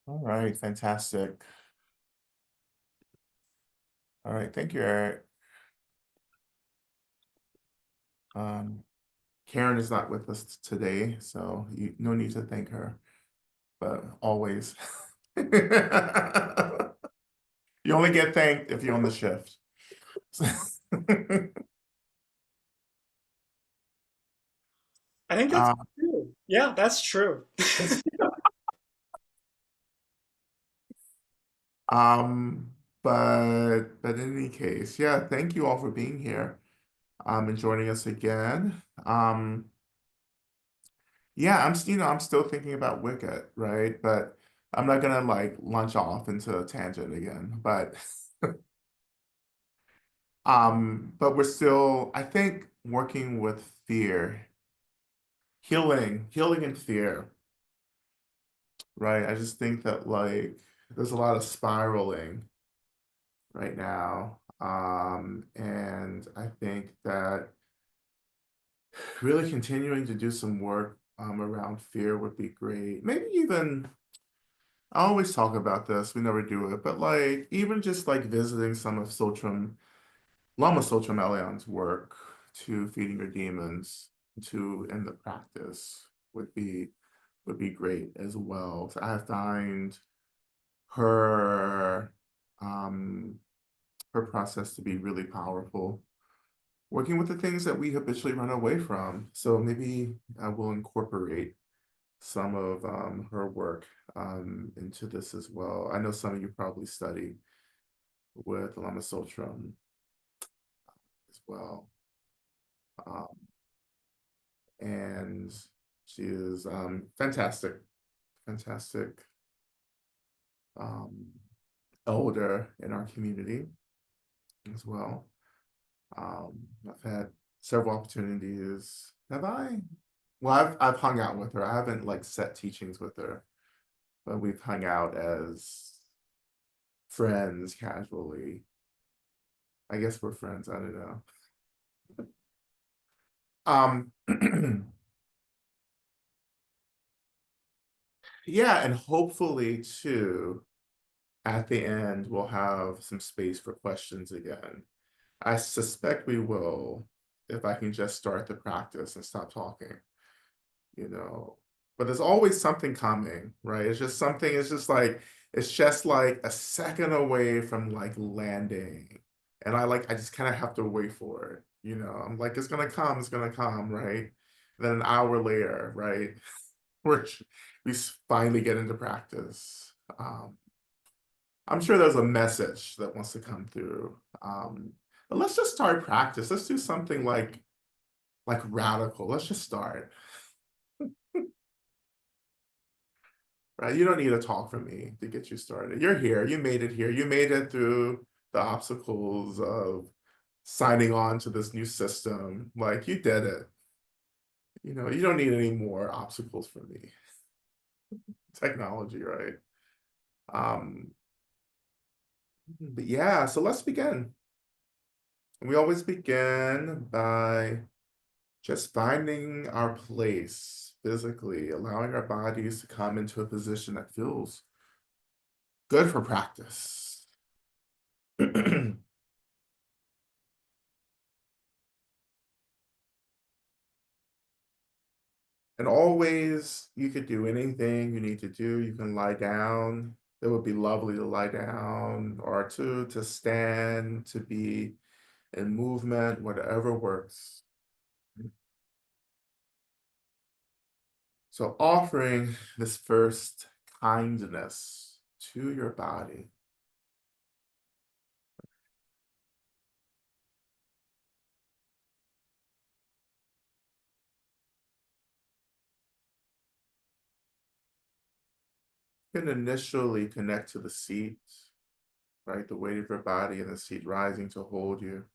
All right, fantastic. All right, thank you, Eric. Um, Karen is not with us today, so no need to thank her, but always. You only get thanked if you're on the shift. I think that's Uh, true. Yeah, that's true. um, but in any case, yeah, thank you all for being here, and joining us again. Yeah, I'm still thinking about Wicked, right? But I'm not gonna like launch off into a tangent again. But we're still, I think, working with fear, healing and fear, right? I just think that like there's a lot of spiraling right now. And I think that really continuing to do some work around fear would be great. Maybe even I always talk about this, we never do it, but like even just like visiting some of Lama Elion's work to feeding your demons to in the practice would be great as well. So I find her um her process to be really powerful. Working with the things that we habitually run away from. So maybe I will incorporate some of her work into this as well. I know some of you probably study with Lama Soltram as well. Um, and she is fantastic, fantastic um, elder in our community as well. I've had several opportunities. Have I? Well, I've hung out with her. I haven't like set teachings with her, but we've hung out as friends casually. I guess we're friends. I don't know. Um, yeah, and hopefully too, at the end, we'll have some space for questions again. I suspect we will if I can just start the practice and stop talking, you know. But there's always something coming, right? It's just like a second away from like landing. And I just kind of have to wait for it, you know. I'm like, it's gonna come, right? Then an hour later, right? We're we finally get into practice. I'm sure there's a message that wants to come through. But let's just start practice. Let's do something like radical. Let's just start. Right? You don't need a talk from me to get you started. You're here. You made it here. You made it through the obstacles of signing on to this new system. Like you did it. You know, you don't need any more obstacles from me. Technology, right? Um, but yeah, so let's begin. We always begin by just finding our place physically, allowing our bodies to come into a position that feels good for practice. And always, you could do anything you need to do. You can lie down. It would be lovely to lie down or to stand, to be in movement, whatever works. So offering this first kindness to your body. You can initially connect to the seat, right? The weight of your body and the seat rising to hold you.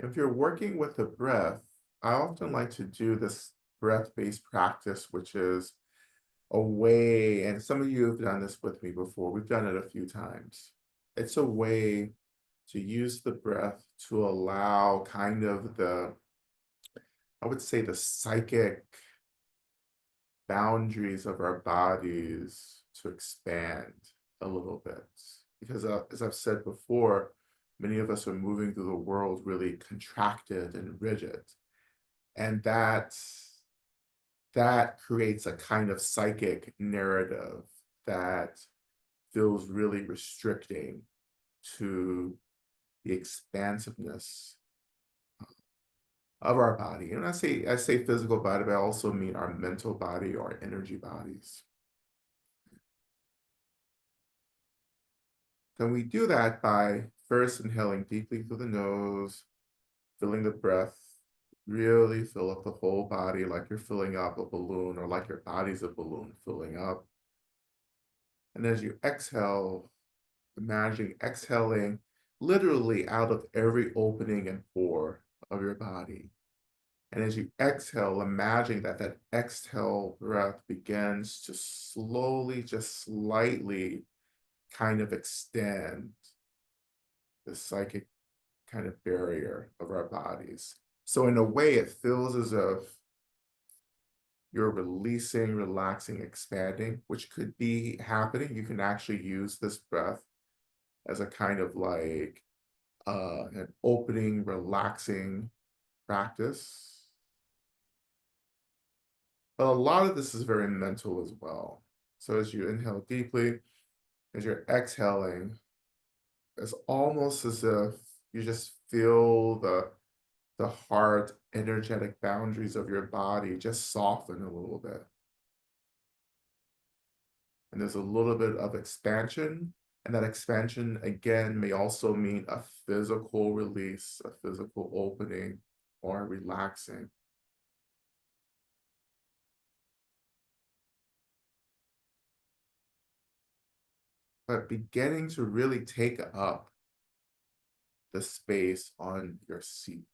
If you're working with the breath, I often like to do this breath-based practice, which is a way, and some of you have done this with me before, we've done it a few times. It's a way to use the breath to allow kind of I would say the psychic boundaries of our bodies to expand a little bit. Because as I've said before, many of us are moving through the world really contracted and rigid. And that creates a kind of psychic narrative that feels really restricting to the expansiveness of our body. And I say physical body, but I also mean our mental body or energy bodies. Then we do that by first inhaling deeply through the nose, filling the breath, really fill up the whole body like you're filling up a balloon or like your body's a balloon filling up. And as you exhale, imagine exhaling literally out of every opening and pore of your body. And as you exhale, imagine that that exhale breath begins to slowly, just slightly kind of extend the psychic kind of barrier of our bodies. So in a way, it feels as if you're releasing, relaxing, expanding, which could be happening. You can actually use this breath as a kind of like an opening, relaxing practice. But a lot of this is very mental as well. So as you inhale deeply, as you're exhaling, it's almost as if you just feel the heart energetic boundaries of your body just soften a little bit. And there's a little bit of expansion. And that expansion, again, may also mean a physical release, a physical opening, or relaxing. But beginning to really take up the space on your seat.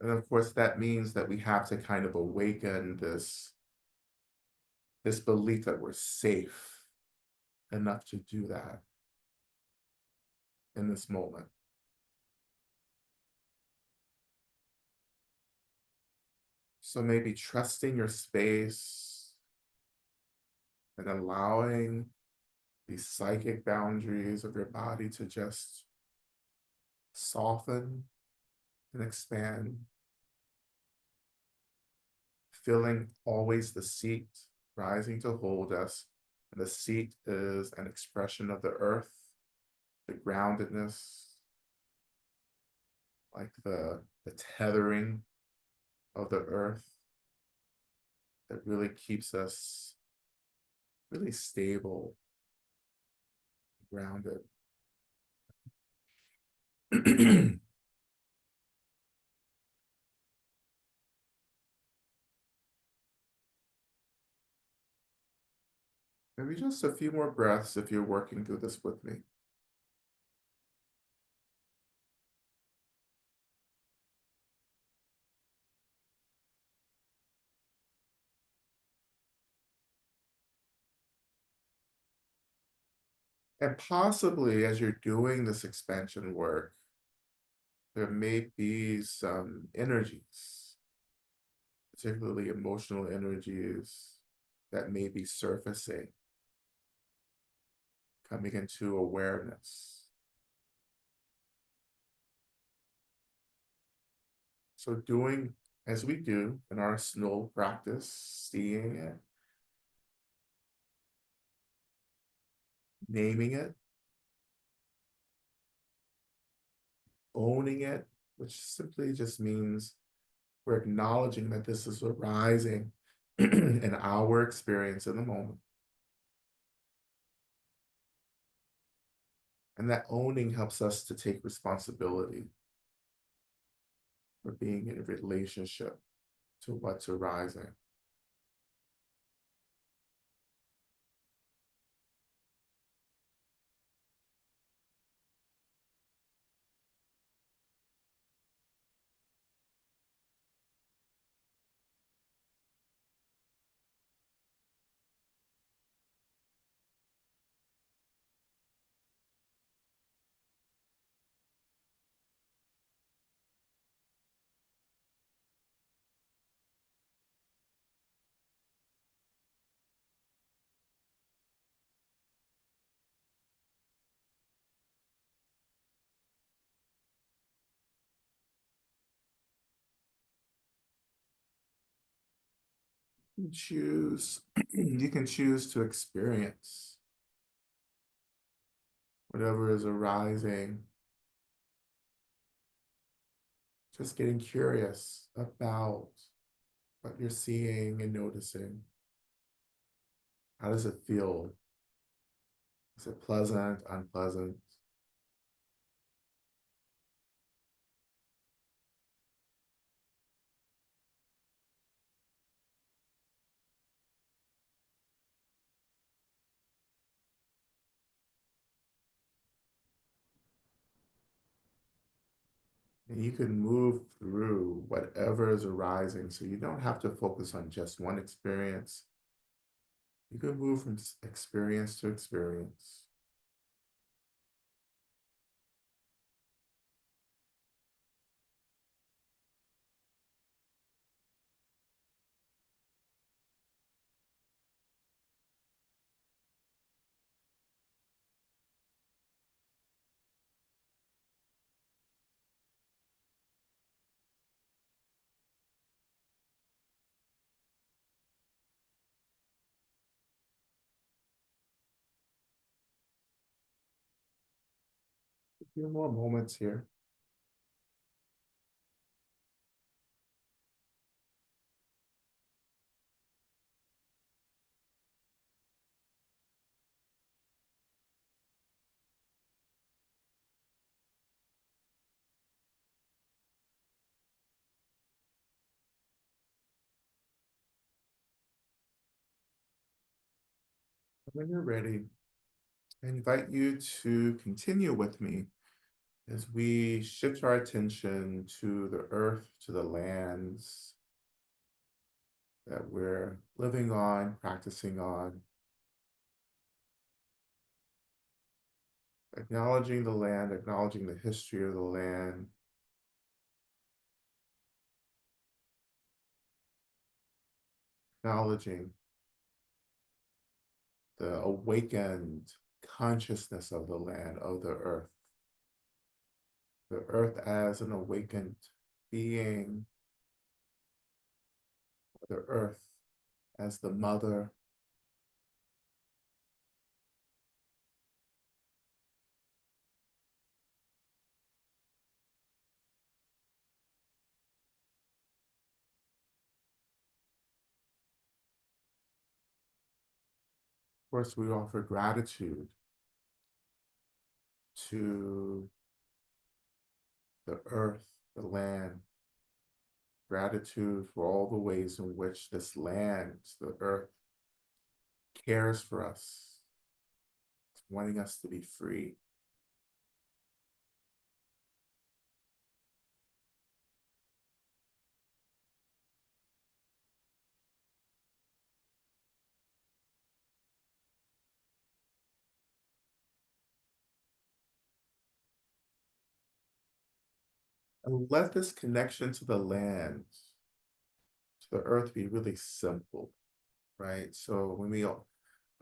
And of course, that means that we have to kind of awaken this belief that we're safe enough to do that in this moment. So maybe trusting your space and allowing these psychic boundaries of your body to just soften and expand, feeling always the seat rising to hold us. And the seat is an expression of the earth, the groundedness, like the tethering of the earth that really keeps us really stable, grounded. Maybe just a few more breaths if you're working through this with me. And possibly as you're doing this expansion work, there may be some energies, particularly emotional energies, that may be surfacing, coming into awareness. So doing as we do in our snow practice, seeing it, naming it, owning it, which simply just means we're acknowledging that this is arising in our experience in the moment. And that owning helps us to take responsibility for being in a relationship to what's arising. You choose, you can choose to experience whatever is arising, just getting curious about what you're seeing and noticing. How does it feel? Is it pleasant, unpleasant? And you can move through whatever is arising, so you don't have to focus on just one experience. You can move from experience to experience. A few more moments here. When you're ready, I invite you to continue with me as we shift our attention to the earth, to the lands that we're living on, practicing on, acknowledging the land, acknowledging the history of the land, acknowledging the awakened consciousness of the land, of the earth as an awakened being, the earth as the mother. Of course, we offer gratitude to the earth, the land, gratitude for all the ways in which this land, the earth, cares for us, wanting us to be free. And let this connection to the land, to the earth, be really simple, right? So when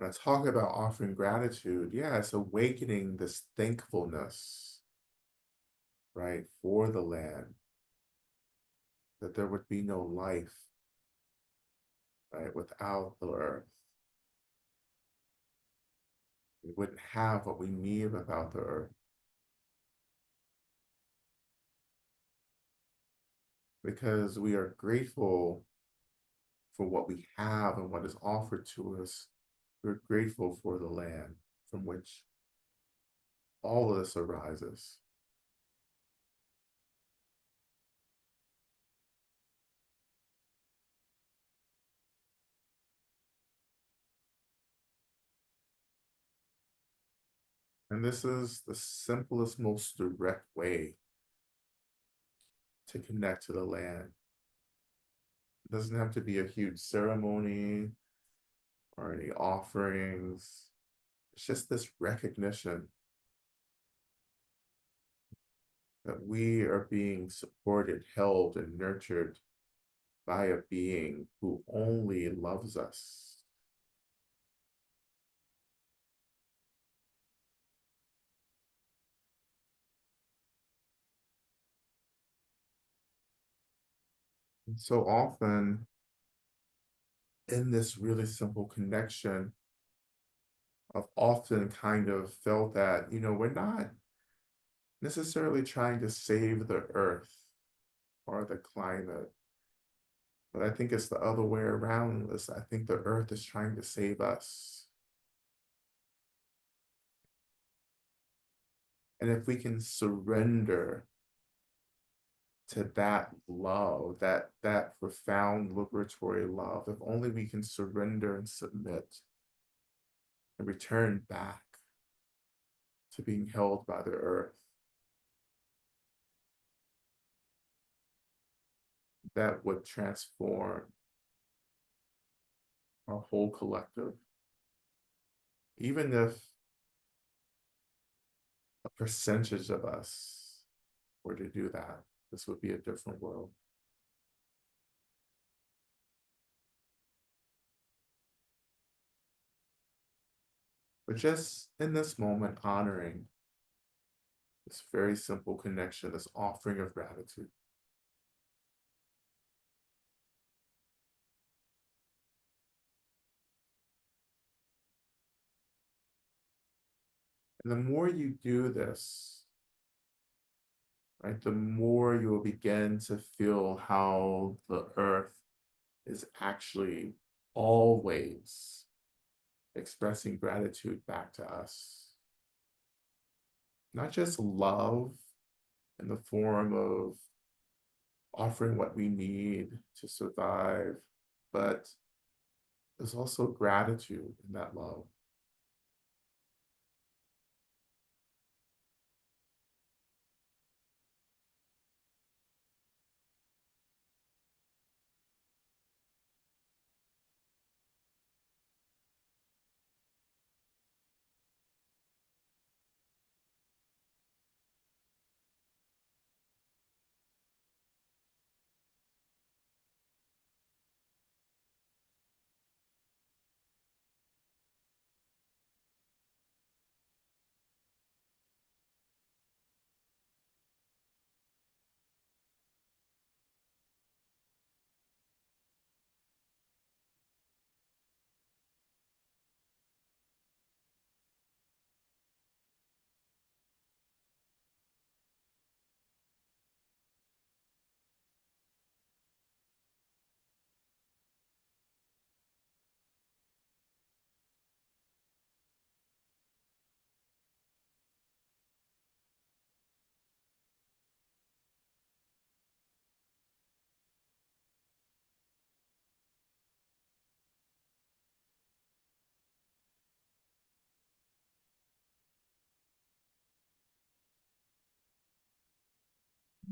I talk about offering gratitude, yeah, it's awakening this thankfulness, right, for the land, that there would be no life, right, without the earth. We wouldn't have what we need without the earth. Because we are grateful for what we have and what is offered to us. We're grateful for the land from which all of this arises. And this is the simplest, most direct way to connect to the land. It doesn't have to be a huge ceremony or any offerings. It's just this recognition that we are being supported, held, and nurtured by a being who only loves us. And so often in this really simple connection, I've often kind of felt that, we're not necessarily trying to save the earth or the climate, but I think it's the other way around. I think the earth is trying to save us. And if we can surrender to that love, that profound liberatory love, if only we can surrender and submit and return back to being held by the earth, that would transform our whole collective. Even if a percentage of us were to do that, this would be a different world. But just in this moment, honoring this very simple connection, this offering of gratitude. And the more you do this, right, the more you will begin to feel how the earth is actually always expressing gratitude back to us. Not just love in the form of offering what we need to survive, but there's also gratitude in that love.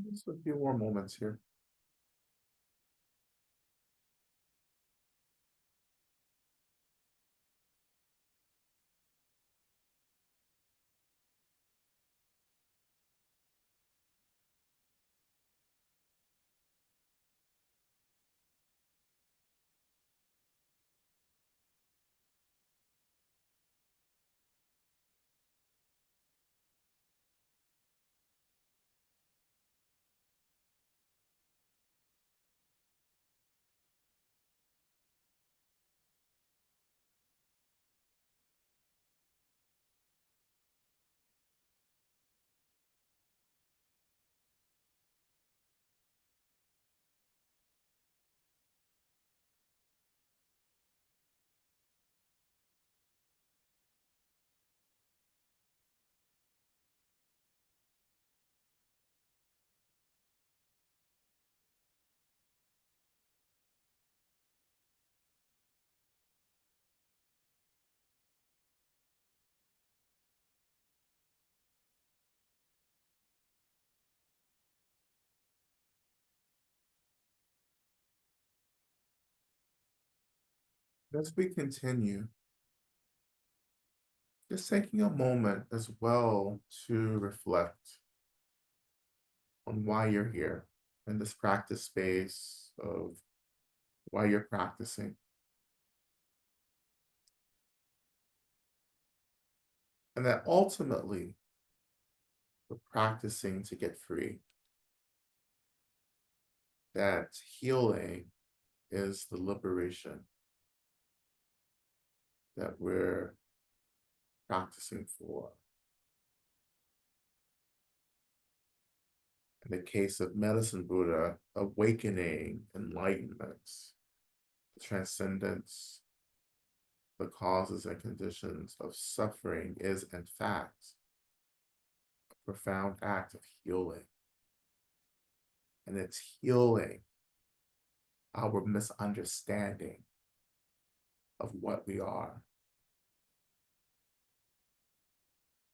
Just a few more moments here. As we continue, just taking a moment as well to reflect on why you're here in this practice space of why you're practicing. And that ultimately we're practicing to get free, that healing is the liberation. that we're practicing for. In the case of medicine Buddha, awakening, enlightenment, transcendence, the causes and conditions of suffering is in fact a profound act of healing. And it's healing our misunderstanding of what we are.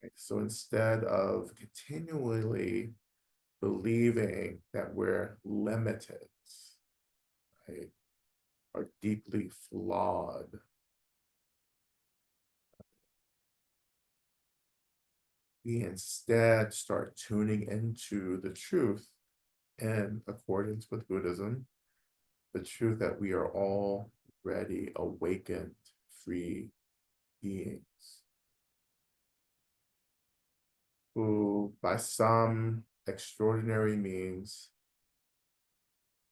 Okay, so instead of continually believing that we're limited, right, or deeply flawed, we instead start tuning into the truth in accordance with Buddhism, the truth that we are already awakened, free beings who, by some extraordinary means,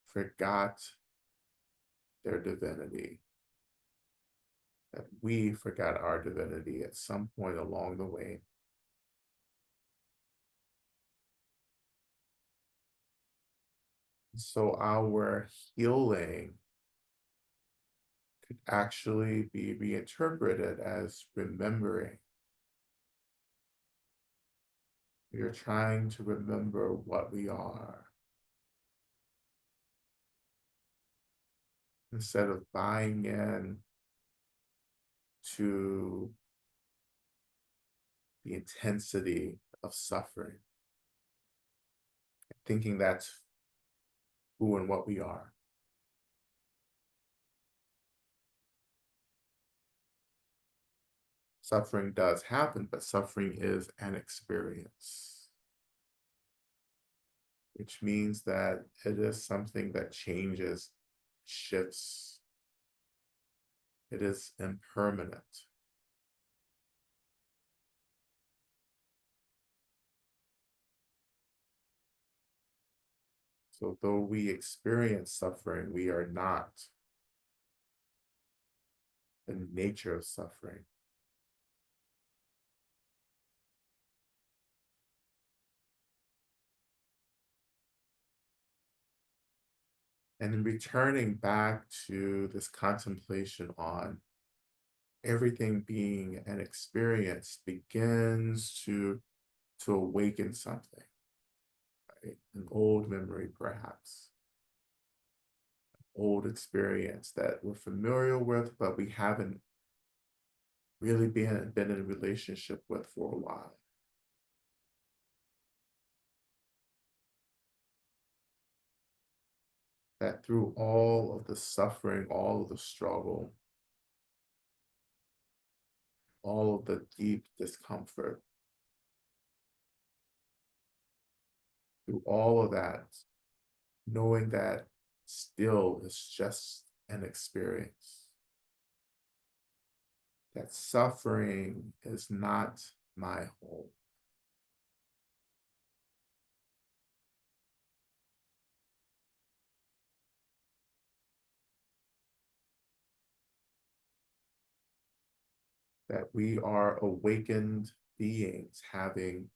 forgot their divinity, that we forgot our divinity at some point along the way. So our healing could actually be reinterpreted as remembering. We are trying to remember what we are instead of buying in to the intensity of suffering, thinking that's who and what we are. Suffering does happen, but suffering is an experience, which means that it is something that changes, shifts. It is impermanent. So though we experience suffering, we are not the nature of suffering. And in returning back to this contemplation on everything being an experience begins to awaken something, right? An old memory, perhaps, old experience that we're familiar with, but we haven't really been in a relationship with for a while. That through all of the suffering, all of the struggle, all of the deep discomfort, through all of that, knowing that still is just an experience, that suffering is not my home. That we are awakened beings having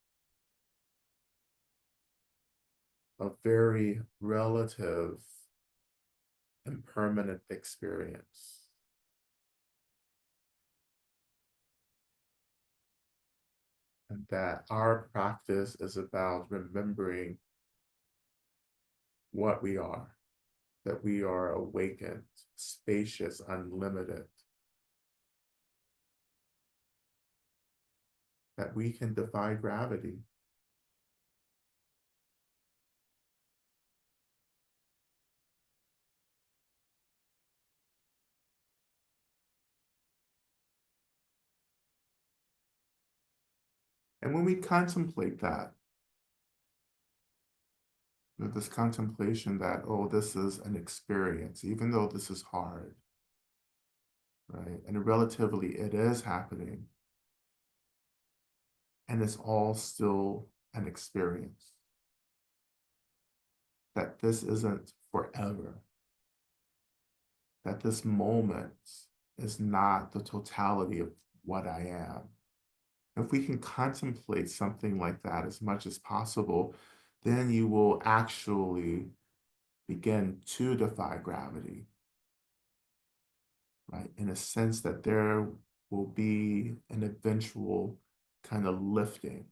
a very relative and permanent experience. And that our practice is about remembering what we are, that we are awakened, spacious, unlimited, that we can defy gravity. And when we contemplate that, this contemplation that, oh, this is an experience, even though this is hard, right? And relatively, it is happening. And it's all still an experience. That this isn't forever. That this moment is not the totality of what I am. If we can contemplate something like that as much as possible, then you will actually begin to defy gravity, right? In a sense that there will be an eventual kind of lifting,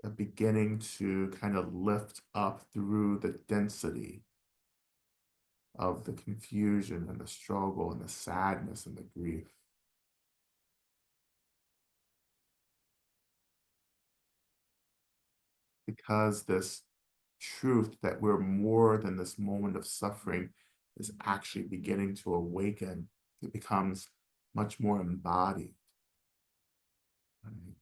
a beginning to kind of lift up through the density of the confusion and the struggle and the sadness and the grief. Because this truth that we're more than this moment of suffering is actually beginning to awaken, it becomes much more embodied. Right?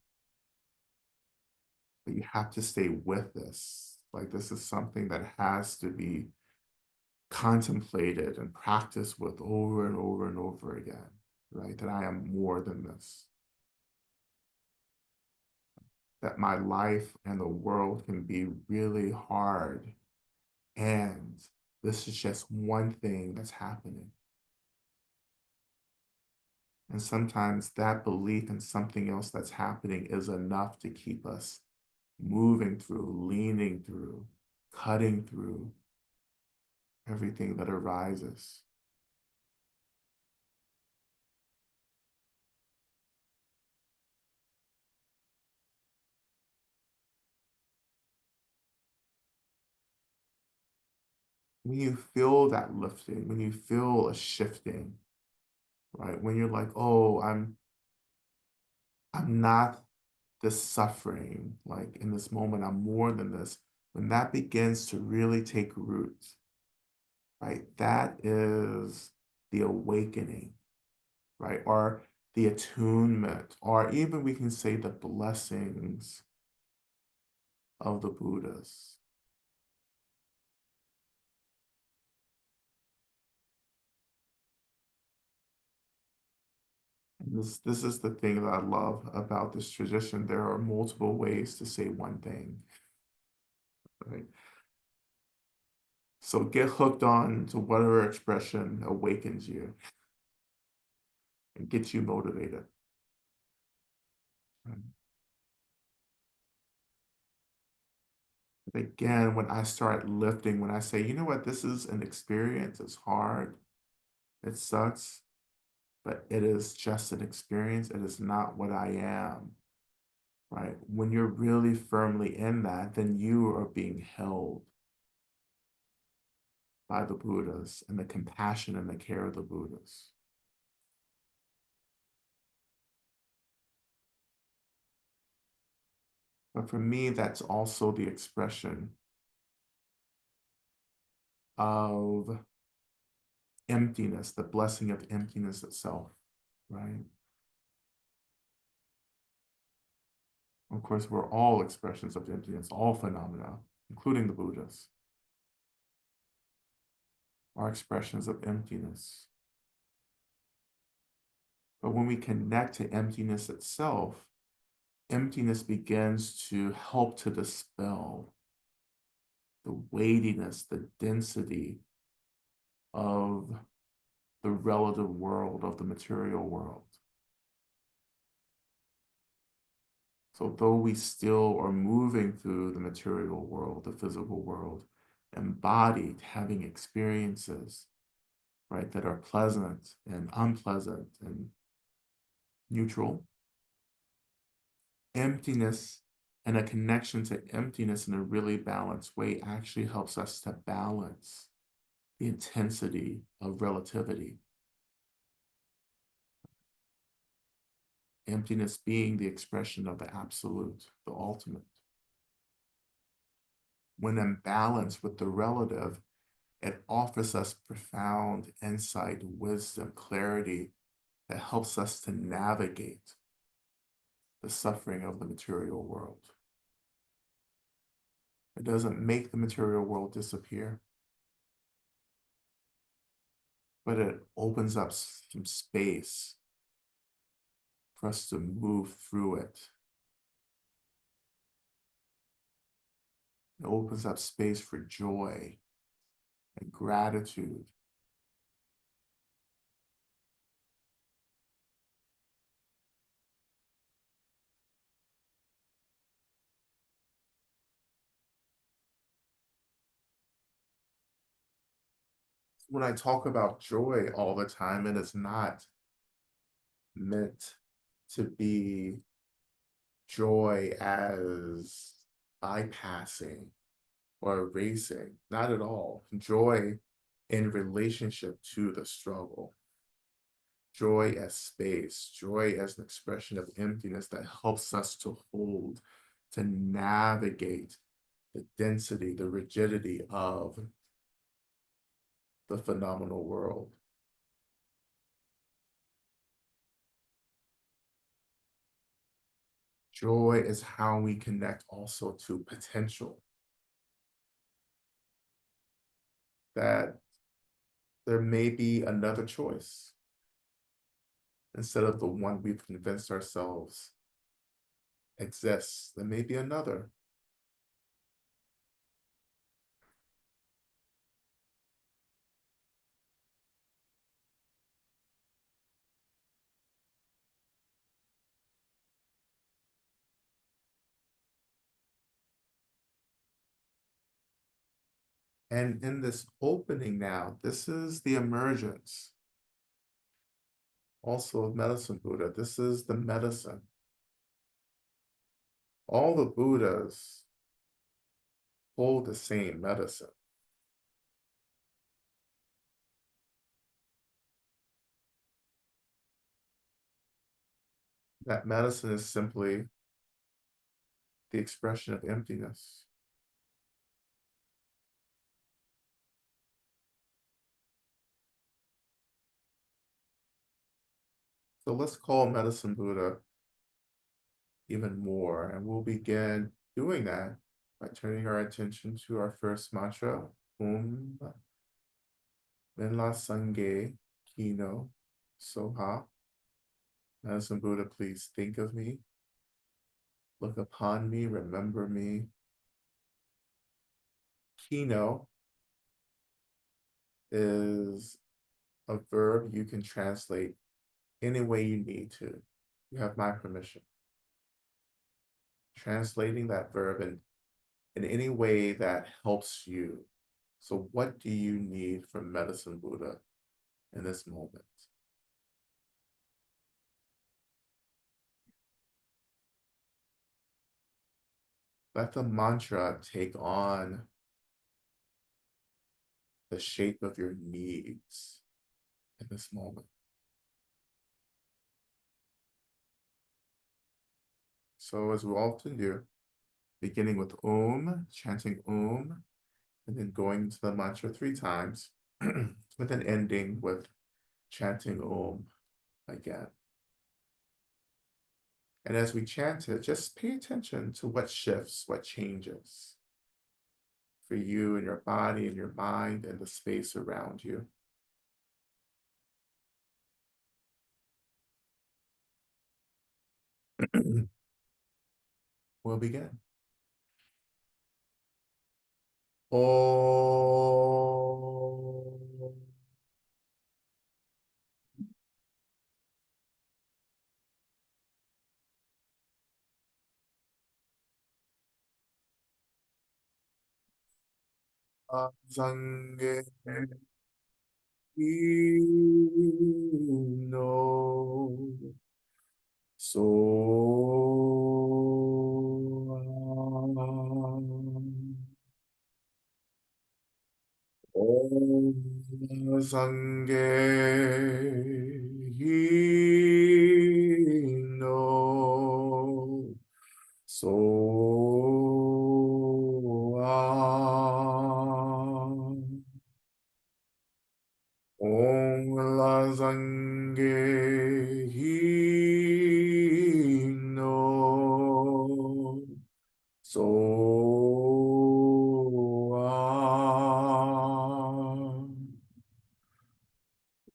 But you have to stay with this. Like, this is something that has to be contemplated and practiced with over and over and over again, right? That I am more than this. That my life and the world can be really hard. And this is just one thing that's happening. And sometimes that belief in something else that's happening is enough to keep us moving through, leaning through, cutting through everything that arises. When you feel that lifting, when you feel a shifting, right? When you're like, oh, I'm not this suffering, like in this moment, I'm more than this. When that begins to really take root, right? That is the awakening, right? Or the attunement, or even we can say the blessings of the Buddhas. And this is the thing that I love about this tradition. There are multiple ways to say one thing, right? So get hooked on to whatever expression awakens you and gets you motivated. Right? But again, when I start lifting, when I say, you know what, this is an experience, it's hard, it sucks, but it is just an experience. It is not what I am, right? When you're really firmly in that, then you are being held by the Buddhas and the compassion and the care of the Buddhas. But for me, that's also the expression of emptiness, the blessing of emptiness itself, right? Of course, we're all expressions of emptiness, all phenomena, including the Buddhas, are expressions of emptiness. But when we connect to emptiness itself, emptiness begins to help to dispel the weightiness, the density of the relative world, of the material world. So though we still are moving through the material world, the physical world, embodied, having experiences, right, that are pleasant and unpleasant and neutral, emptiness and a connection to emptiness in a really balanced way actually helps us to balance the intensity of relativity. Emptiness being the expression of the absolute, the ultimate. When in balance with the relative, it offers us profound insight, wisdom, clarity that helps us to navigate the suffering of the material world. It doesn't make the material world disappear, but it opens up some space for us to move through it. It opens up space for joy, and gratitude. When I talk about joy all the time, it is not meant to be joy as bypassing or erasing, not at all. Joy in relationship to the struggle, joy as space, joy as an expression of emptiness that helps us to hold, to navigate the density, the rigidity of the phenomenal world. Joy is how we connect also to potential, that there may be another choice instead of the one we've convinced ourselves exists. There may be another. And in this opening now, this is the emergence also of medicine Buddha. This is the medicine. All the Buddhas hold the same medicine. That medicine is simply the expression of emptiness. So let's call medicine Buddha even more, and we'll begin doing that by turning our attention to our first mantra, Menla Sange Kino Soha. Medicine Buddha, please think of me, look upon me, remember me. Kino is a verb you can translate any way you need to. You have my permission. Translating that verb in any way that helps you. So what do you need from Medicine Buddha in this moment? Let the mantra take on the shape of your needs in this moment. So as we often do, beginning with chanting and then going to the mantra 3 times, and then ending with chanting again. And as we chant it, just pay attention to what shifts, what changes for you and your body and your mind and the space around you. We'll begin. Om. Zange no so Om Sange no so Om La Sange no so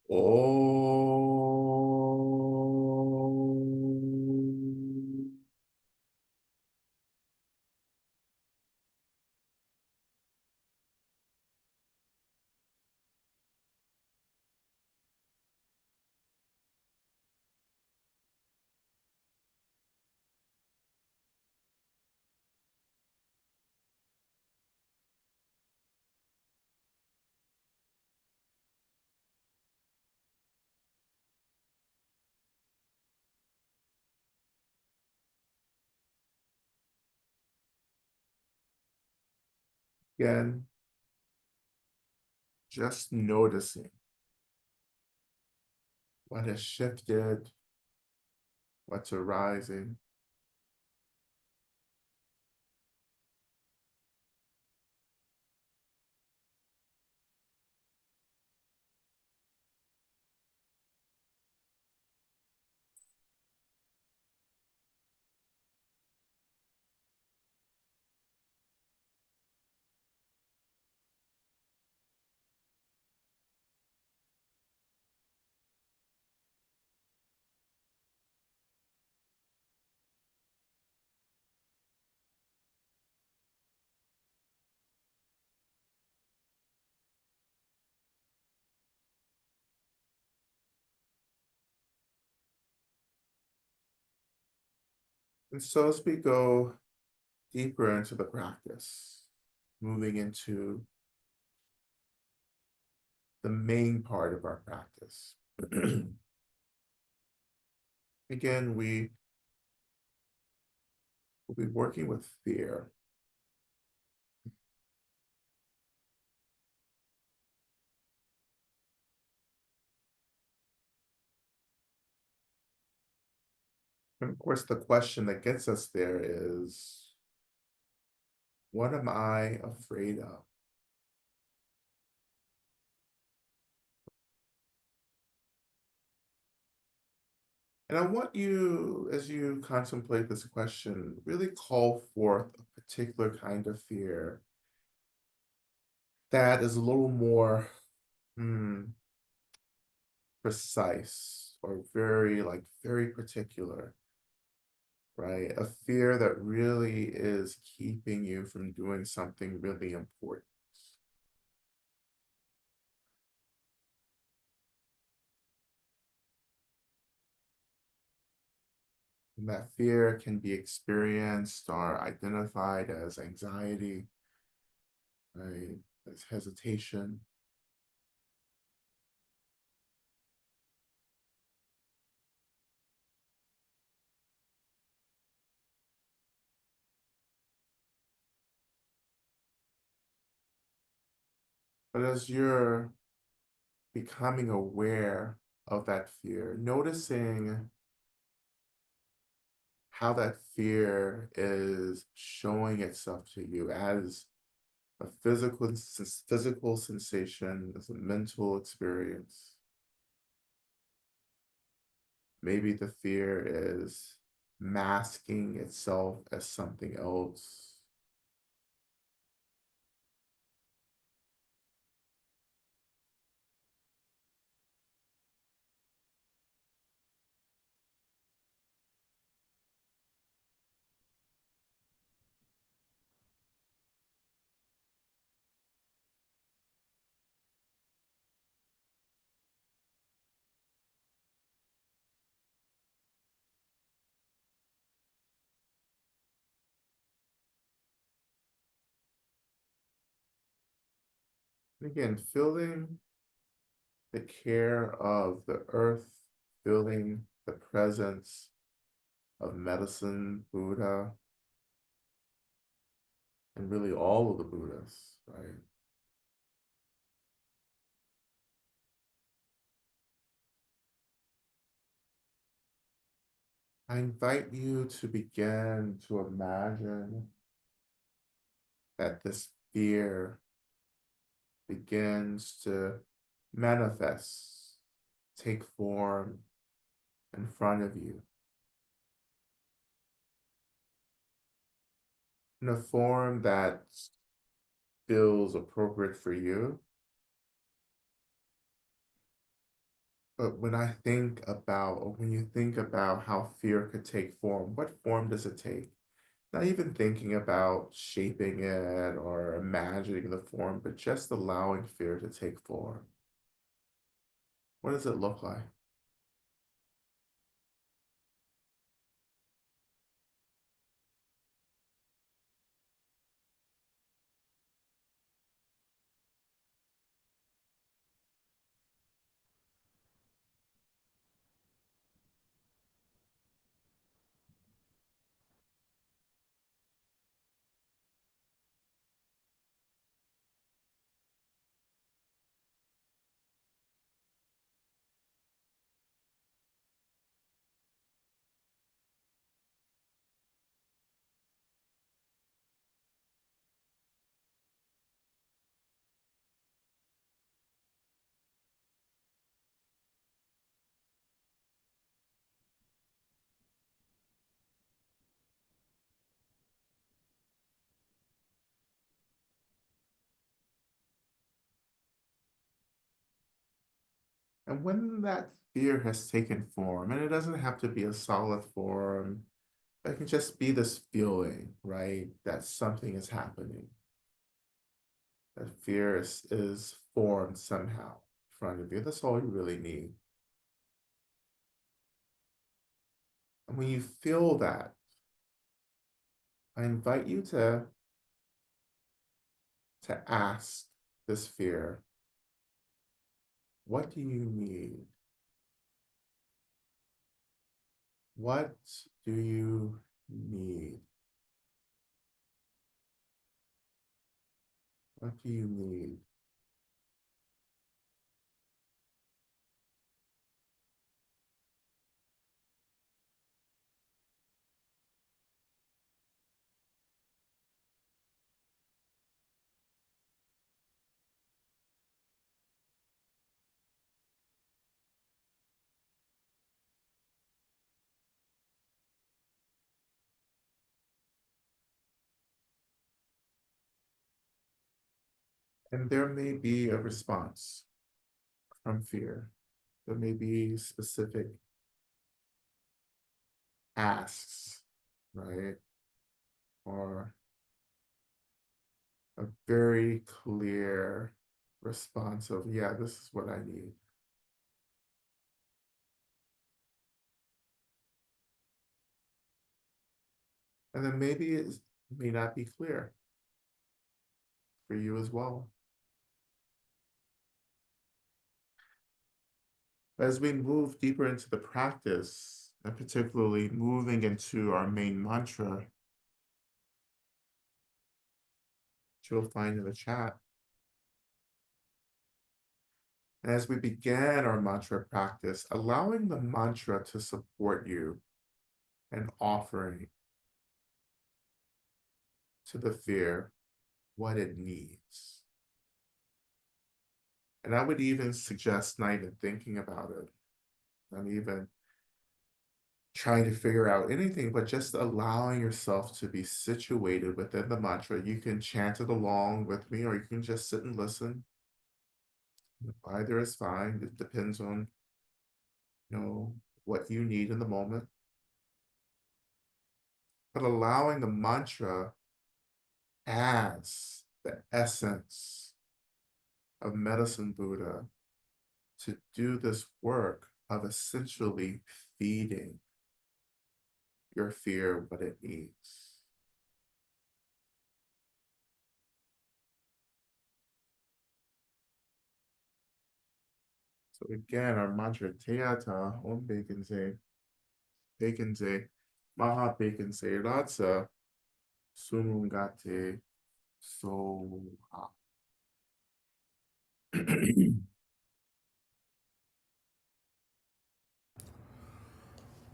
Om. Again, just noticing what has shifted, what's arising. And so as we go deeper into the practice, moving into the main part of our practice. Again, we will be working with fear. And of course, the question that gets us there is, what am I afraid of? And I want you, as you contemplate this question, really call forth a particular kind of fear that is a little more hmm, precise or very particular, right? A fear that really is keeping you from doing something really important. And that fear can be experienced or identified as anxiety, right? As hesitation. But as you're becoming aware of that fear, noticing how that fear is showing itself to you as a physical sensation, as a mental experience. Maybe the fear is masking itself as something else. Again, feeling the care of the earth, feeling the presence of medicine, Buddha, and really all of the Buddhas, right? I invite you to begin to imagine that this fear begins to manifest, take form in front of you in a form that feels appropriate for you. But when you think about how fear could take form, what form does it take? Not even thinking about shaping it or imagining the form, but just allowing fear to take form. What does it look like? And when that fear has taken form, and it doesn't have to be a solid form, it can just be this feeling, right, that something is happening. That fear is formed somehow in front of you. That's all you really need. And when you feel that, I invite you to ask this fear, what do you need? What do you need? What do you need? And there may be a response from fear. There may be specific asks, right? Or a very clear response of, yeah, this is what I need. And then maybe it may not be clear for you as well. As we move deeper into the practice, and particularly moving into our main mantra, which you'll find in the chat, and as we began our mantra practice, allowing the mantra to support you and offering to the fear what it needs. And I would even suggest not even thinking about it, not even trying to figure out anything, but just allowing yourself to be situated within the mantra. You can chant it along with me, or you can just sit and listen. Either is fine. It depends on, what you need in the moment. But allowing the mantra as the essence of Medicine Buddha to do this work of essentially feeding your fear what it needs. So again, our mantra Teata Om Bekenze, Maha Bekenze Ratsa Sumungate Soha.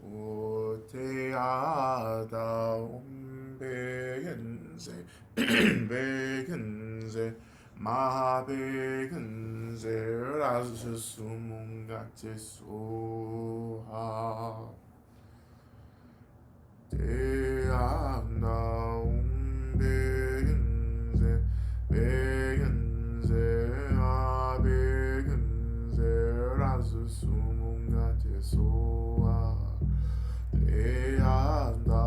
O Teata Om Bekenze Bekenze Maha Bekenze Ratsa Sumungate Soha. Te anda begenze, begenze, a begenze, razu sumunga te soa. Te anda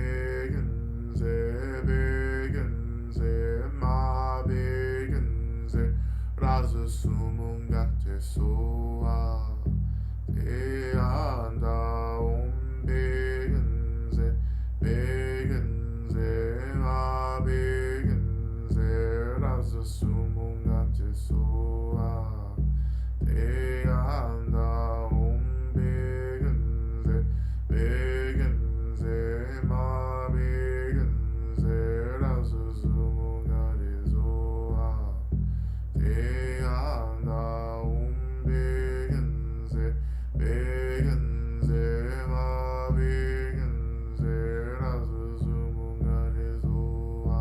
begenze, begenze, ma begenze, razu sumunga te soa. Te anda begenze, begenze, ma begenze, raza sumungate soa. Te anda begenze, begenze, ma begenze, raza sumungate soa. Te anda begenze, begenze, ma begenze, raza sumungate soa.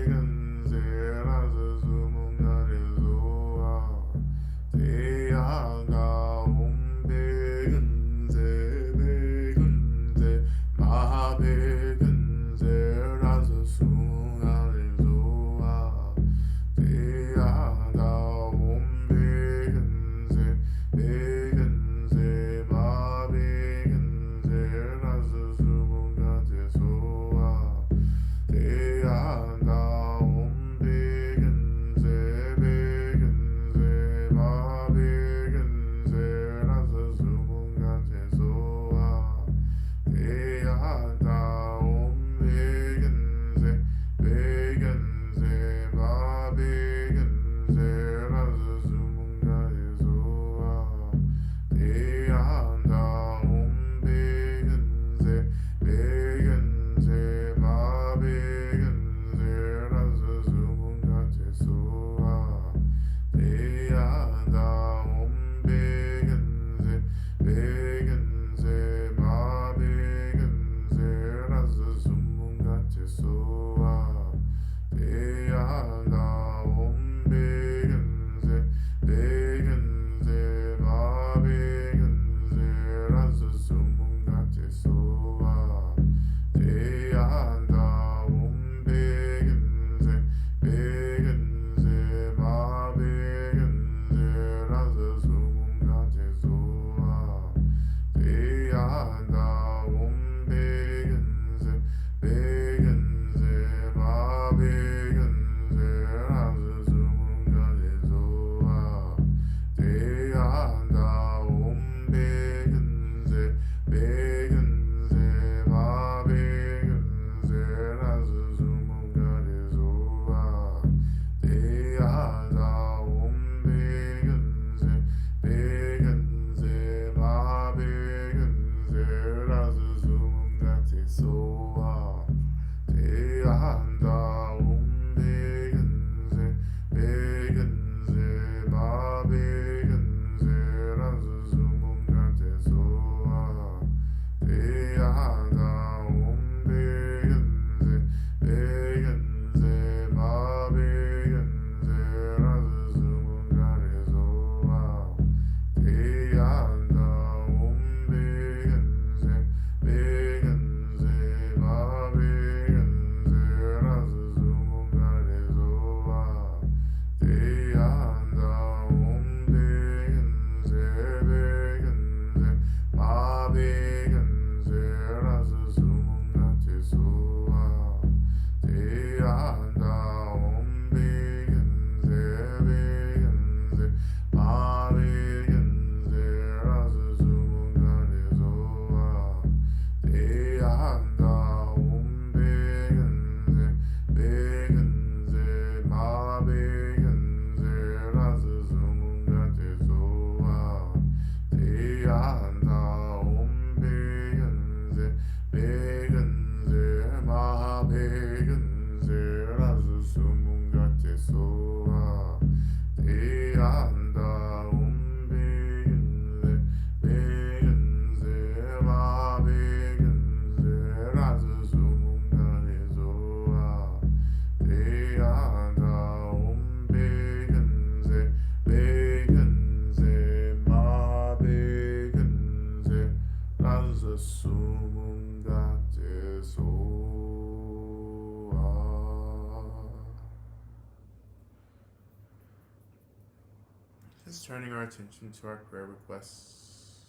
Just turning our attention to our prayer requests.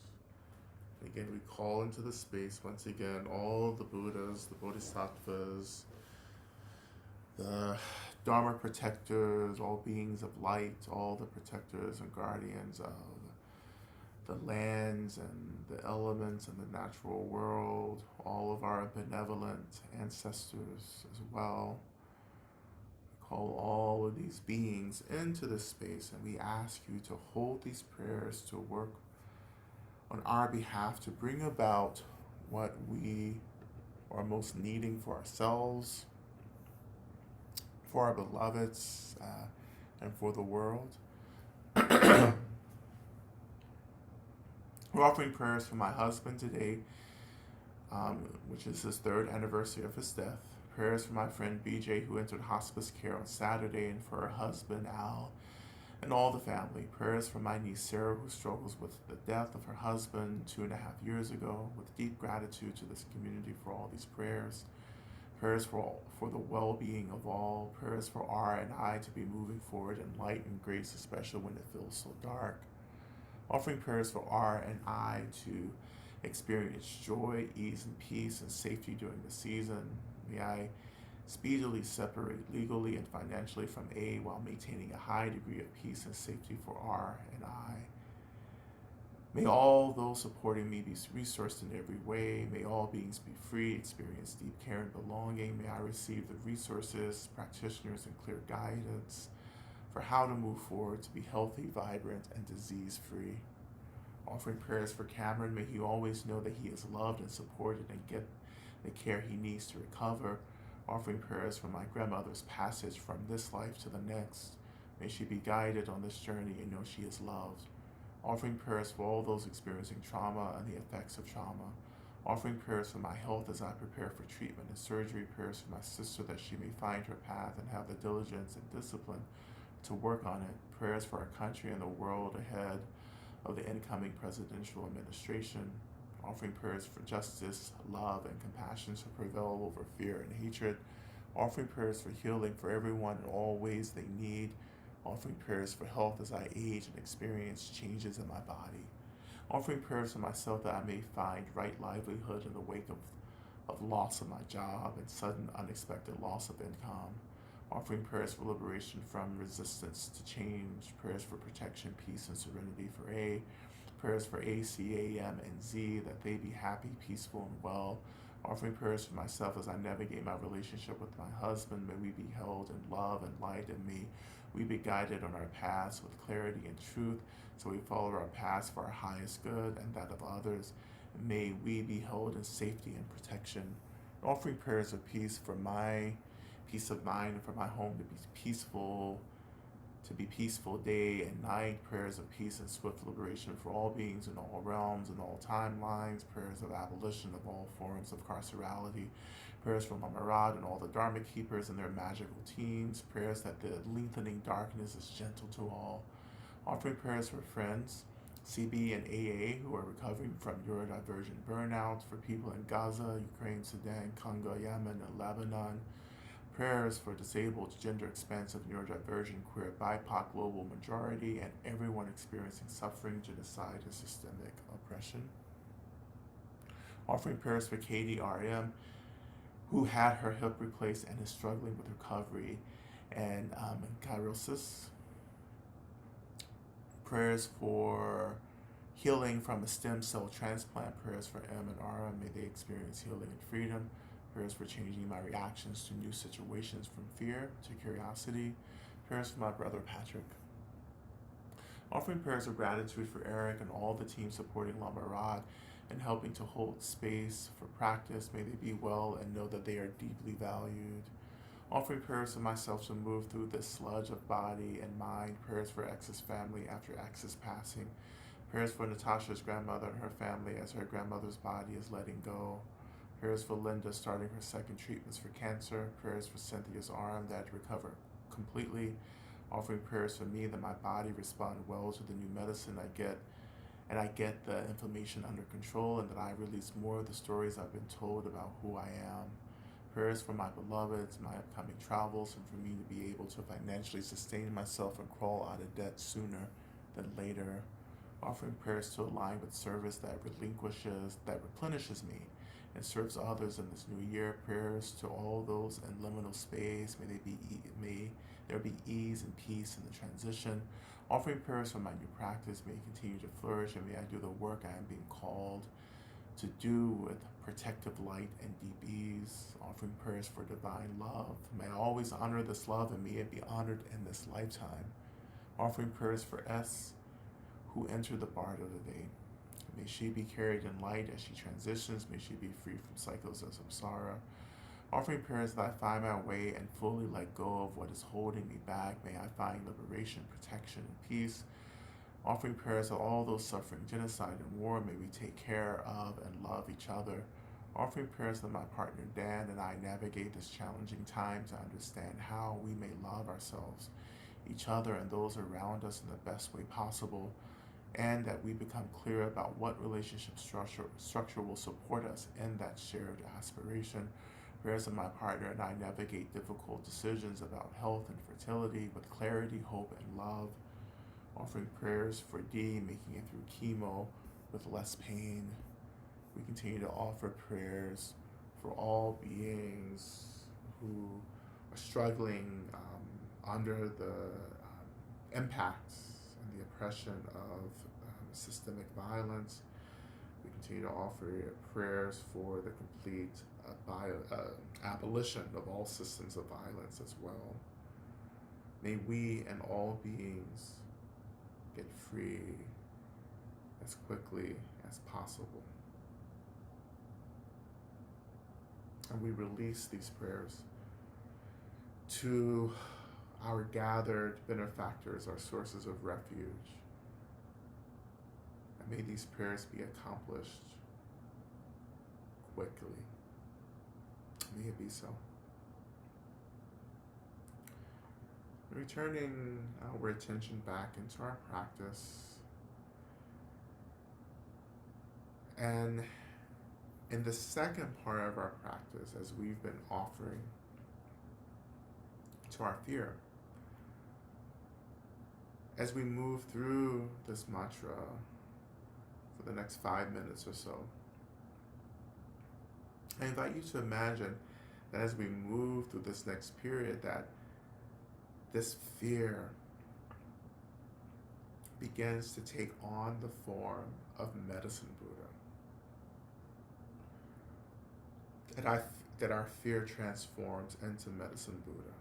Again, we call into the space once again all the Buddhas, the Bodhisattvas, the Dharma protectors, all beings of light, all the protectors and guardians of the lands and the elements and the natural world, all of our benevolent ancestors as well. We call all of these beings into this space and we ask you to hold these prayers to work on our behalf to bring about what we are most needing for ourselves, for our beloveds, and for the world. We're offering prayers for my husband today, which is his 3rd anniversary of his death. Prayers for my friend BJ, who entered hospice care on Saturday, and for her husband Al, and all the family. Prayers for my niece Sarah, who struggles with the death of her husband 2.5 years ago, with deep gratitude to this community for all these prayers. Prayers for the well-being of all. Prayers for R and I to be moving forward in light and grace, especially when it feels so dark. Offering prayers for R and I to experience joy, ease, and peace and safety during the season. May I speedily separate legally and financially from A while maintaining a high degree of peace and safety for R and I. May all those supporting me be resourced in every way. May all beings be free, experience deep care and belonging. May I receive the resources, practitioners, and clear guidance for how to move forward to be healthy, vibrant, and disease free. Offering prayers for Cameron, may he always know that he is loved and supported and get the care he needs to recover. Offering prayers for my grandmother's passage from this life to the next. May she be guided on this journey and know she is loved. Offering prayers for all those experiencing trauma and the effects of trauma. Offering prayers for my health as I prepare for treatment and surgery. Prayers for my sister that she may find her path and have the diligence and discipline to work on it. Prayers for our country and the world ahead of the incoming presidential administration. Offering prayers for justice, love, and compassion to prevail over fear and hatred. Offering prayers for healing for everyone in all ways they need. Offering prayers for health as I age and experience changes in my body. Offering prayers for myself that I may find right livelihood in the wake of loss of my job and sudden unexpected loss of income. Offering prayers for liberation from resistance to change. Prayers for protection, peace, and serenity for A. Prayers for A, C, A, M, and Z, that they be happy, peaceful, and well. Offering prayers for myself as I navigate my relationship with my husband. May we be held in love and light, and may we be guided on our paths with clarity and truth, so we follow our paths for our highest good and that of others. May we be held in safety and protection. Offering prayers of peace for my peace of mind and for my home to be peaceful day and night. Prayers of peace and swift liberation for all beings in all realms and all timelines. Prayers of abolition of all forms of carcerality. Prayers for Lama Rod and all the Dharma keepers and their magical teams. Prayers that the lengthening darkness is gentle to all. Offering prayers for friends, CB and AA, who are recovering from neurodivergent burnout. For people in Gaza, Ukraine, Sudan, Congo, Yemen, and Lebanon. Prayers for disabled, gender expansive, neurodivergent, queer, BIPOC, global majority, and everyone experiencing suffering, genocide, and systemic oppression. Offering prayers for Katie RM, who had her hip replaced and is struggling with recovery and chirosis. Prayers for healing from a stem cell transplant. Prayers for M and R, may they experience healing and freedom. Prayers for changing my reactions to new situations from fear to curiosity. Prayers for my brother Patrick. Offering prayers of gratitude for Eric and all the team supporting Lama Rod and helping to hold space for practice. May they be well and know that they are deeply valued. Offering prayers for myself to move through this sludge of body and mind. Prayers for X's family after X's passing. Prayers for Natasha's grandmother and her family as her grandmother's body is letting go. Prayers for Linda starting her second treatments for cancer. Prayers for Cynthia's arm that recover completely. Offering prayers for me that my body respond well to the new medicine I get, and I get the inflammation under control, and that I release more of the stories I've been told about who I am. Prayers for my beloveds, my upcoming travels, and for me to be able to financially sustain myself and crawl out of debt sooner than later. Offering prayers to align with service that replenishes me and serves others in this new year. Prayers to all those in liminal space. May there be ease and peace in the transition. Offering prayers for my new practice. May it continue to flourish, and may I do the work I am being called to do with protective light and deep ease. Offering prayers for divine love. May I always honor this love, and may it be honored in this lifetime. Offering prayers for S, who entered the bardo today. May she be carried in light as she transitions. May she be free from cycles of samsara. Offering prayers that I find my way and fully let go of what is holding me back. May I find liberation, protection, and peace. Offering prayers that all those suffering genocide and war, may we take care of and love each other. Offering prayers that my partner Dan and I navigate this challenging time to understand how we may love ourselves, each other, and those around us in the best way possible, and that we become clear about what relationship structure will support us in that shared aspiration. Prayers that my partner and I navigate difficult decisions about health and fertility with clarity, hope, and love. Offering prayers for D, making it through chemo with less pain. We continue to offer prayers for all beings who are struggling under the impacts and the oppression of systemic violence. We continue to offer prayers for the complete abolition of all systems of violence as well. May we and all beings get free as quickly as possible. And we release these prayers to our gathered benefactors, our sources of refuge. And may these prayers be accomplished quickly. May it be so. Returning our attention back into our practice. And in the second part of our practice, as we've been offering to our fear, as we move through this mantra for the next 5 minutes or so, I invite you to imagine that as we move through this next period, that this fear begins to take on the form of medicine Buddha. That our fear transforms into medicine Buddha.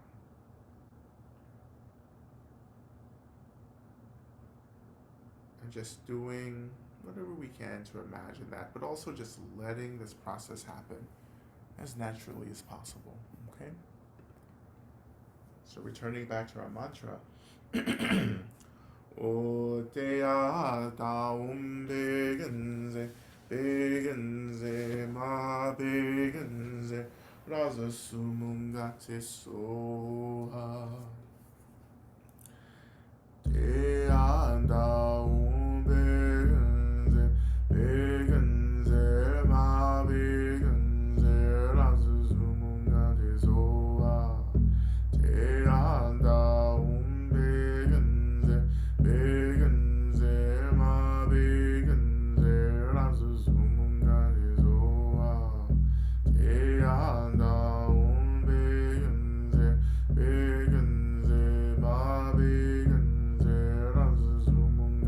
And just doing whatever we can to imagine that, but also just letting this process happen as naturally as possible. Okay? So returning back to our mantra. O te ata begenze, begenze, ma begenze, rasa sumungate soha. Te ata begenze, begenze, ma begenze, rasa sumungate soha. Te ata begenze, begenze, ma begenze, rasa sumungate soha. Te ata begenze, begenze, ma begenze, rasa sumungate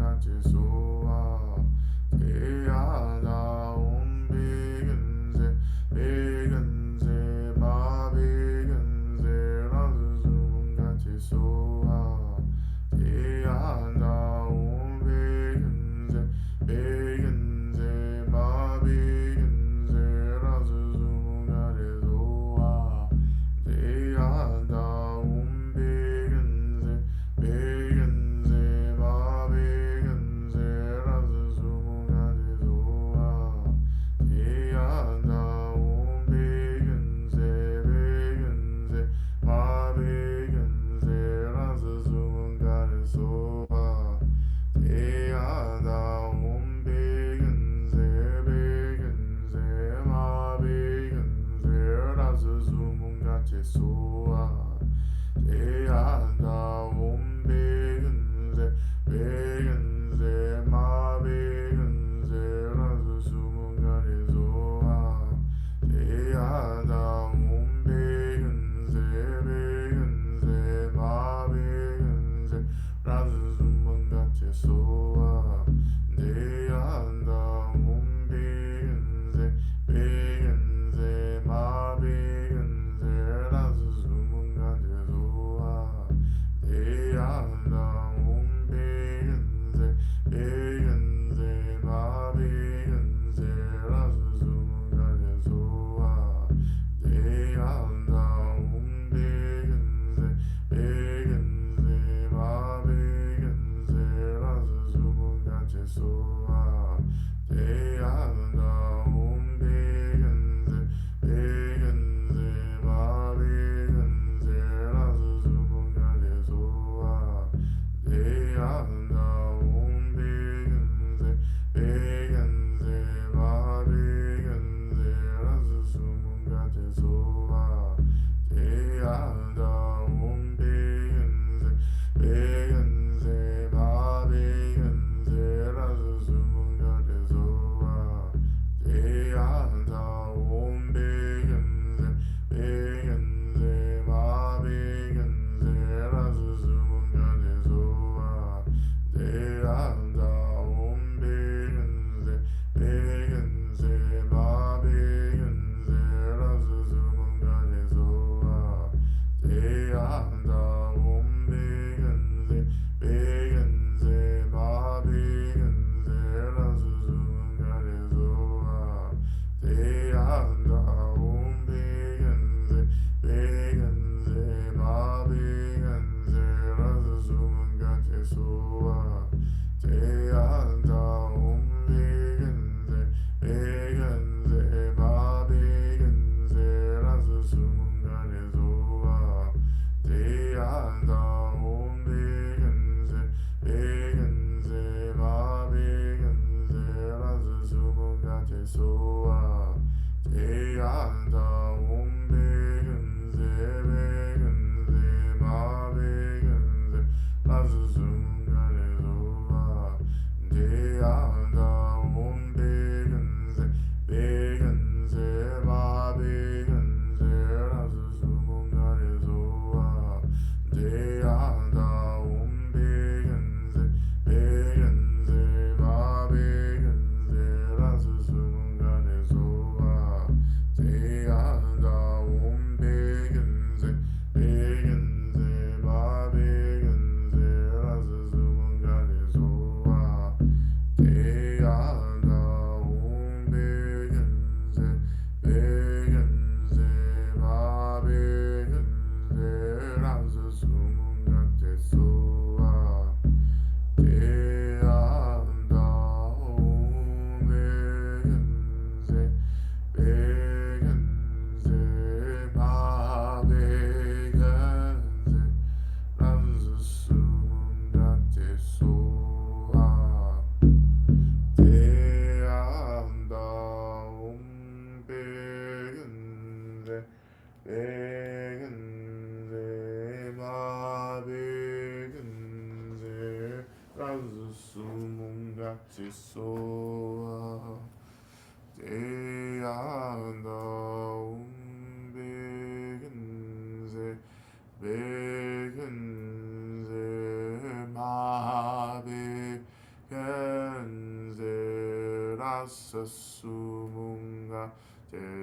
Sumunga te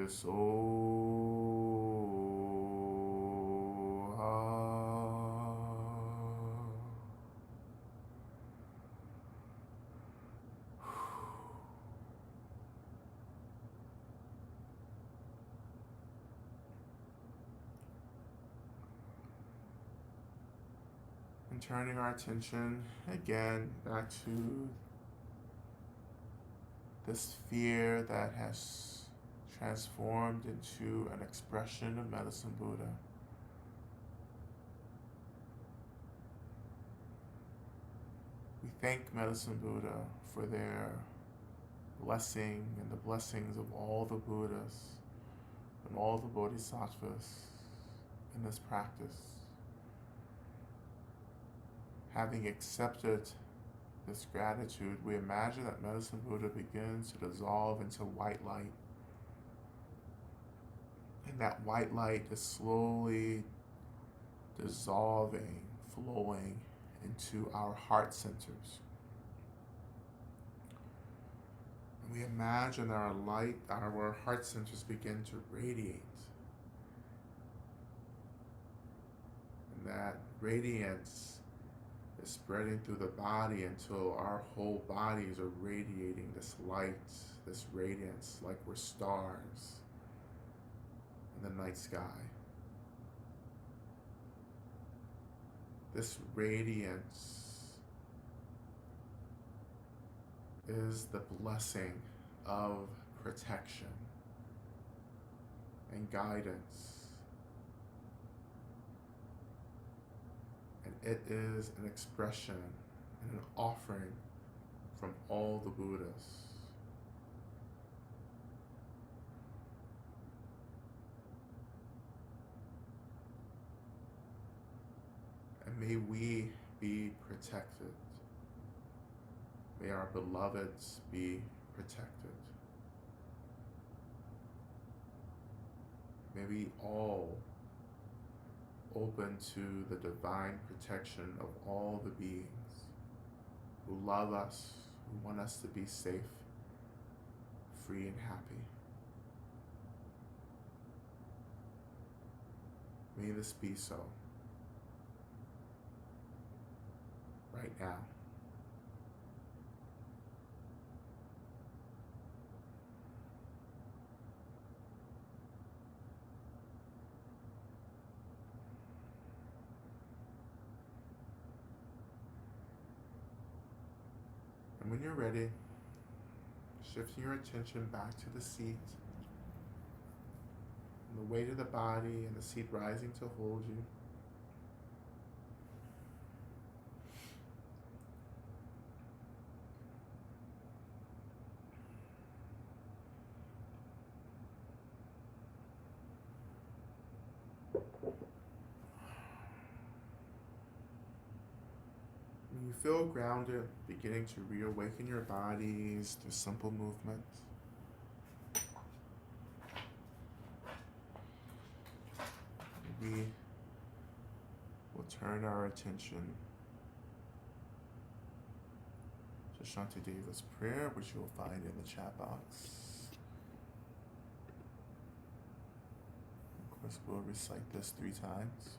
soha. And turning our attention again back to this fear that has transformed into an expression of Medicine Buddha. We thank Medicine Buddha for their blessing and the blessings of all the Buddhas and all the Bodhisattvas in this practice. Having accepted this gratitude, we imagine that Medicine Buddha begins to dissolve into white light. And that white light is slowly dissolving, flowing into our heart centers. And we imagine our heart centers begin to radiate. And that radiance is spreading through the body until our whole bodies are radiating this light, this radiance, like we're stars in the night sky. This radiance is the blessing of protection and guidance. And it is an expression and an offering from all the Buddhas. And may we be protected. May our beloveds be protected. May we all open to the divine protection of all the beings who love us, who want us to be safe, free, and happy. May this be so. right now. And when you're ready, shifting your attention back to the seat, and the weight of the body and the seat rising to hold you. When you feel grounded, beginning to reawaken your bodies through simple movements, we will turn our attention to Shantideva's prayer, which you'll find in the chat box. Of course, we'll recite this 3 times.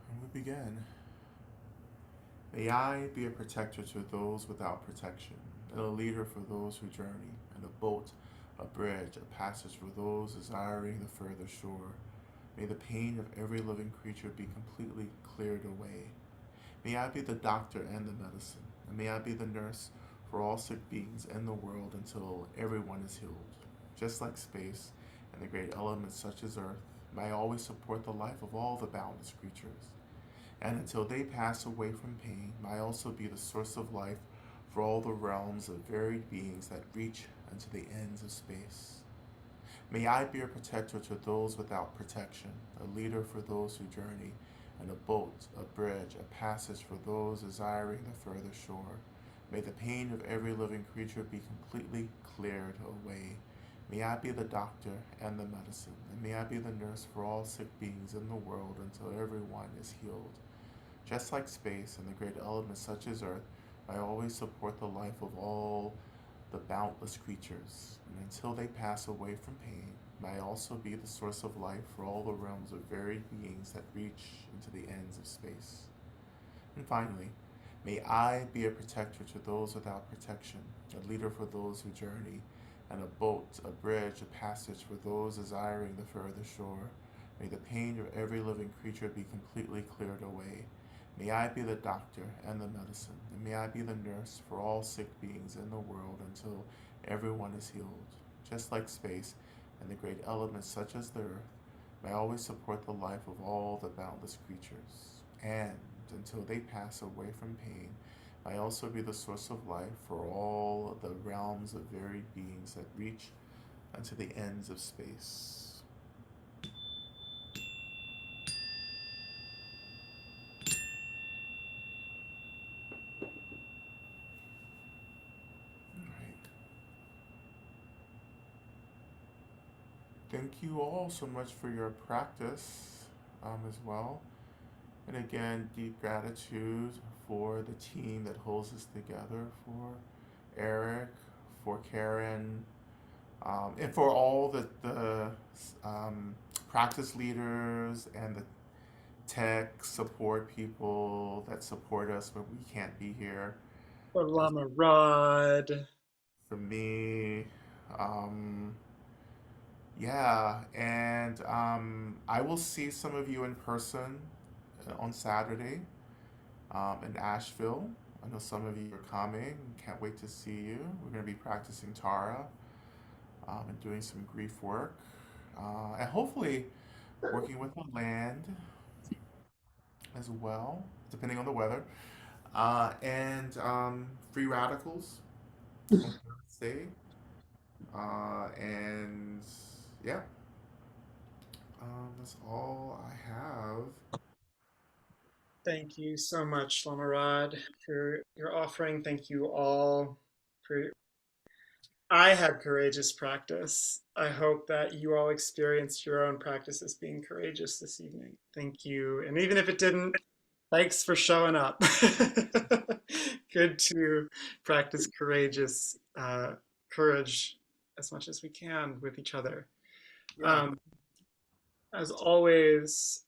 And we begin. May I be a protector to those without protection, and a leader for those who journey, and a boat, a bridge, a passage for those desiring the further shore. May the pain of every living creature be completely cleared away. May I be the doctor and the medicine, and may I be the nurse for all sick beings in the world until everyone is healed. Just like space and the great elements such as earth, may I always support the life of all the boundless creatures. And until they pass away from pain, may I also be the source of life for all the realms of varied beings that reach unto the ends of space. May I be a protector to those without protection, a leader for those who journey, and a boat, a bridge, a passage for those desiring the further shore. May the pain of every living creature be completely cleared away. May I be the doctor and the medicine, and may I be the nurse for all sick beings in the world until everyone is healed. Just like space and the great elements such as earth, I always support the life of all the boundless creatures, and until they pass away from pain, may I also be the source of life for all the realms of varied beings that reach into the ends of space. And finally, may I be a protector to those without protection, a leader for those who journey, and a boat, a bridge, a passage for those desiring the further shore. May the pain of every living creature be completely cleared away. May I be the doctor and the medicine, and may I be the nurse for all sick beings in the world until everyone is healed. Just like space and the great elements such as the earth, may I always support the life of all the boundless creatures. And until they pass away from pain, may I also be the source of life for all the realms of varied beings that reach unto the ends of space. All right. Thank you all so much for your practice as well. And again, deep gratitude for the team that holds us together, for Eric, for Karen, and for all the practice leaders and the tech support people that support us when we can't be here. Or As Lama Rod. for me, um, yeah, and I will see some of you in person on Saturday in Asheville. I know some of you are coming. Can't wait to see you. We're going to be practicing Tara and doing some grief work. And hopefully working with the land as well, depending on the weather. And free radicals on Thursday. And yeah, that's all I have. Thank you so much, Lama Rod, for your offering. Thank you all for. I had courageous practice. I hope that you all experienced your own practice as being courageous this evening. Thank you. And even if it didn't, thanks for showing up. good to practice courage as much as we can with each other. Yeah. Um, as always,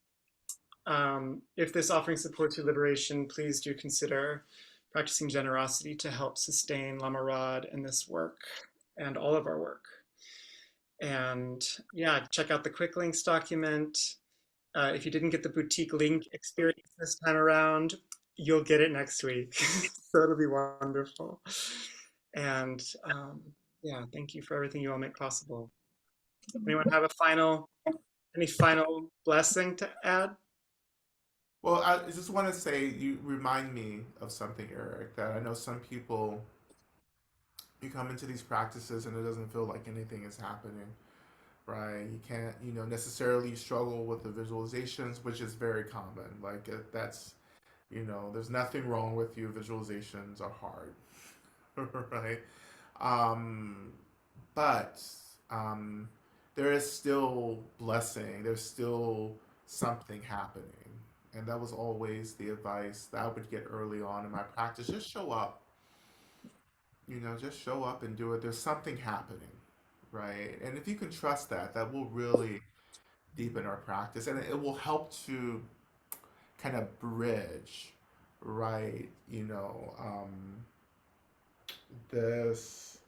if this offering supports your liberation, please do consider practicing generosity to help sustain Lama Rod and this work and all of our work. And yeah, check out the quick links document. If you didn't get the boutique link experience this time around, you'll get it next week. So it'll be wonderful. And yeah, thank you for everything you all make possible. Anyone have any final blessing to add? Well, I just want to say you remind me of something, Eric, that I know some people, you come into these practices and it doesn't feel like anything is happening, right? You can't, necessarily struggle with the visualizations, which is very common. Like that's, there's nothing wrong with you. Visualizations are hard, right? Um, but um, there is still blessing. There's still something happening. And that was always the advice that I would get early on in my practice. Just show up, just show up and do it. There's something happening, right? And if you can trust that, that will really deepen our practice and it will help to kind of bridge, right? This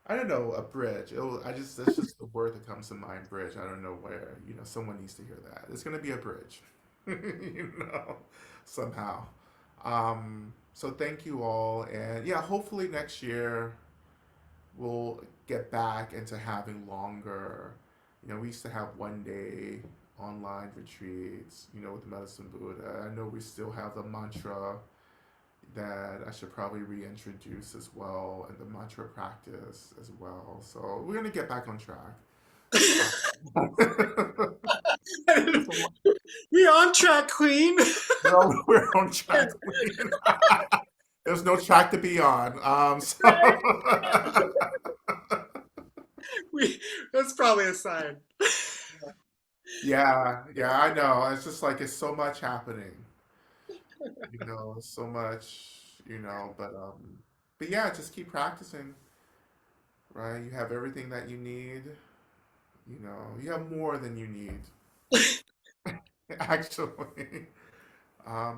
I don't know, a bridge. That's just the word that comes to mind, bridge. I don't know where, someone needs to hear that. It's gonna be a bridge, somehow. So thank you all, and yeah, hopefully next year we'll get back into having longer. We used to have 1 day online retreats, with the Medicine Buddha. I know we still have the mantra that I should probably reintroduce as well, and the mantra practice as well. So we're gonna get back on track. So, We on track, Queen. no, we're on track. There's no track to be on. Right. We that's probably a sign. Yeah, yeah, I know. It's just like it's so much happening. So much, but yeah, just keep practicing, right? You have everything that you need. You have more than you need, actually.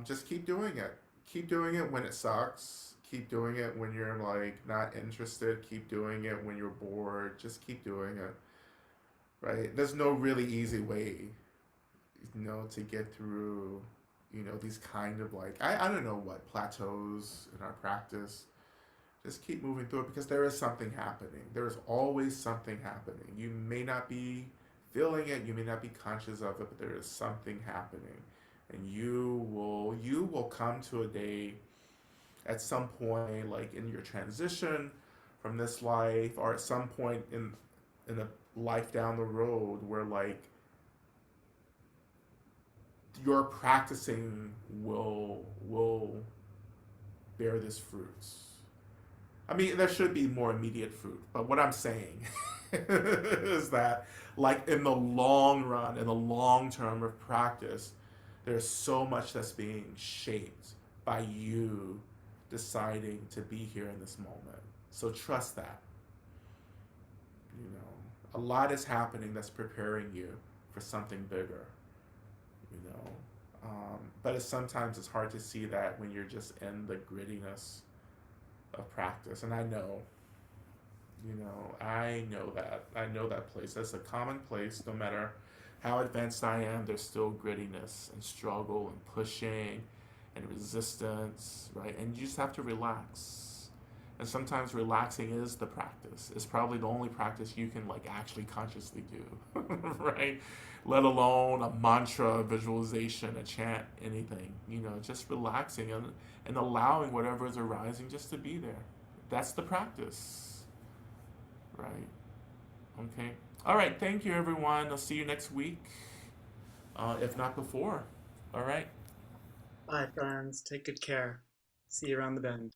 Just keep doing it. Keep doing it when it sucks. Keep doing it when you're like not interested. Keep doing it when you're bored. Just keep doing it, right? There's no really easy way, to get through, these kind of like I don't know what plateaus in our practice. Just keep moving through it because there is something happening. There is always something happening. You may not be feeling it, you may not be conscious of it, but there is something happening. And you will come to a day at some point, like in your transition from this life, or at some point in a life down the road where like your practicing will bear this fruits. I mean, there should be more immediate fruit, but what I'm saying is that, like, in the long run, in the long term of practice, there's so much that's being shaped by you deciding to be here in this moment. So trust that. A lot is happening that's preparing you for something bigger. You know, but sometimes it's hard to see that when you're just in the grittiness of practice. And I know that. I know that place. That's a common place. No matter how advanced I am, there's still grittiness and struggle and pushing and resistance, right? And you just have to relax. And sometimes relaxing is the practice. It's probably the only practice you can like actually consciously do, right? Let alone a mantra, a visualization, a chant, anything. Just relaxing and allowing whatever is arising just to be there. That's the practice, right? Okay. All right. Thank you, everyone. I'll see you next week, if not before. All right. Bye, friends. Take good care. See you around the bend.